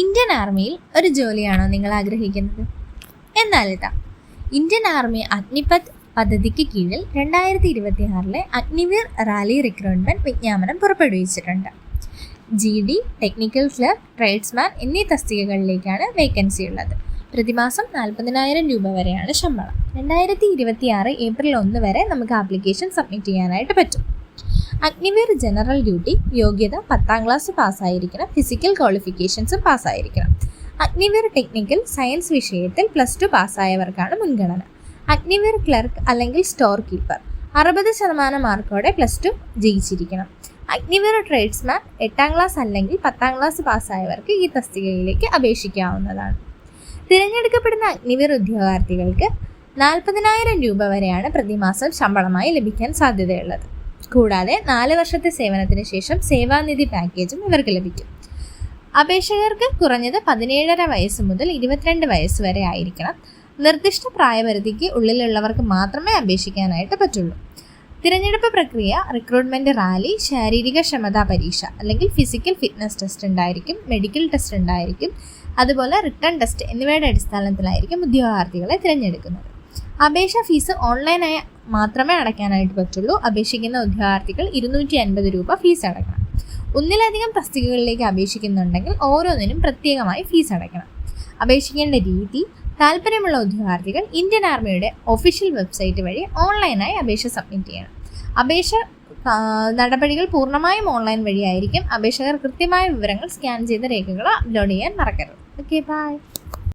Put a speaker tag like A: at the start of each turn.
A: Indian ആർമിയിൽ ഒരു ജോലിയാണോ നിങ്ങൾ ആഗ്രഹിക്കുന്നത്? എന്നാലിതാ, ഇന്ത്യൻ ആർമി അഗ്നിപത് പദ്ധതിക്ക് കീഴിൽ 2026 അഗ്നിവീർ റാലി റിക്രൂട്ട്മെന്റ് വിജ്ഞാപനം പുറപ്പെടുവിച്ചിട്ടുണ്ട്. GD, ടെക്നിക്കൽ ക്ലർക്ക്, ട്രേഡ്സ്മാൻ എന്നീ തസ്തികകളിലേക്കാണ് വേക്കൻസി ഉള്ളത്. പ്രതിമാസം 40,000 രൂപ വരെയാണ് ശമ്പളം. 2026 ഏപ്രിൽ 1 വരെ നമുക്ക് ആപ്ലിക്കേഷൻ സബ്മിറ്റ് ചെയ്യാനായിട്ട് പറ്റും. അഗ്നിവീർ ജനറൽ ഡ്യൂട്ടി യോഗ്യത 10ാം ക്ലാസ് പാസ്സായിരിക്കണം, ഫിസിക്കൽ ക്വാളിഫിക്കേഷൻസും പാസ്സായിരിക്കണം. അഗ്നിവീർ ടെക്നിക്കൽ സയൻസ് വിഷയത്തിൽ +2 പാസ്സായവർക്കാണ് മുൻഗണന. അഗ്നിവീർ ക്ലർക്ക് അല്ലെങ്കിൽ സ്റ്റോർ കീപ്പർ 60% മാർക്കോടെ +2 ജയിച്ചിരിക്കണം. അഗ്നിവീർ ട്രേഡ്സ്മാൻ 8ാം ക്ലാസ് അല്ലെങ്കിൽ 10ാം ക്ലാസ് പാസ്സായവർക്ക് ഈ തസ്തികയിലേക്ക് അപേക്ഷിക്കാവുന്നതാണ്. തിരഞ്ഞെടുക്കപ്പെടുന്ന അഗ്നിവീർ ഉദ്യോഗാർത്ഥികൾക്ക് 40,000 രൂപ വരെയാണ് പ്രതിമാസം ശമ്പളമായി ലഭിക്കാൻ സാധ്യതയുള്ളത്. കൂടാതെ 4 വർഷത്തെ സേവനത്തിന് ശേഷം സേവാനിധി പാക്കേജും ഇവർക്ക് ലഭിക്കും. അപേക്ഷകർക്ക് കുറഞ്ഞത് 17.5 വയസ്സ് മുതൽ 22 വയസ്സ് വരെ ആയിരിക്കണം. നിർദ്ദിഷ്ട പ്രായപരിധിക്ക് ഉള്ളിലുള്ളവർക്ക് മാത്രമേ അപേക്ഷിക്കാനായിട്ട് പറ്റുള്ളൂ. തിരഞ്ഞെടുപ്പ് പ്രക്രിയ റിക്രൂട്ട്മെൻറ്റ് റാലി, ശാരീരിക ക്ഷമതാ പരീക്ഷ അല്ലെങ്കിൽ ഫിസിക്കൽ ഫിറ്റ്നസ് ടെസ്റ്റ് ഉണ്ടായിരിക്കും, മെഡിക്കൽ ടെസ്റ്റ് ഉണ്ടായിരിക്കും, അതുപോലെ റിട്ടേൺ ടെസ്റ്റ് എന്നിവയുടെ അടിസ്ഥാനത്തിലായിരിക്കും ഉദ്യോഗാർത്ഥികളെ തിരഞ്ഞെടുക്കുന്നത്. അപേക്ഷ ഫീസ് ഓൺലൈനായി മാത്രമേ അടയ്ക്കാനായിട്ട് പറ്റുള്ളൂ. അപേക്ഷിക്കുന്ന ഉദ്യോഗാർത്ഥികൾ 250 രൂപ ഫീസ് അടയ്ക്കണം. ഒന്നിലധികം തസ്തികകളിലേക്ക് അപേക്ഷിക്കുന്നുണ്ടെങ്കിൽ ഓരോന്നിനും പ്രത്യേകമായി ഫീസ് അടയ്ക്കണം. അപേക്ഷിക്കേണ്ട രീതി: താല്പര്യമുള്ള ഉദ്യോഗാർത്ഥികൾ ഇന്ത്യൻ ആർമിയുടെ ഒഫീഷ്യൽ വെബ്സൈറ്റ് വഴി ഓൺലൈനായി അപേക്ഷ സബ്മിറ്റ് ചെയ്യണം. അപേക്ഷ നടപടികൾ പൂർണ്ണമായും ഓൺലൈൻ വഴിയായിരിക്കും. അപേക്ഷകർ കൃത്യമായ വിവരങ്ങൾ സ്കാൻ ചെയ്ത രേഖകൾ അപ്ലോഡ് ചെയ്യാൻ മറക്കരുത്. Okay, by.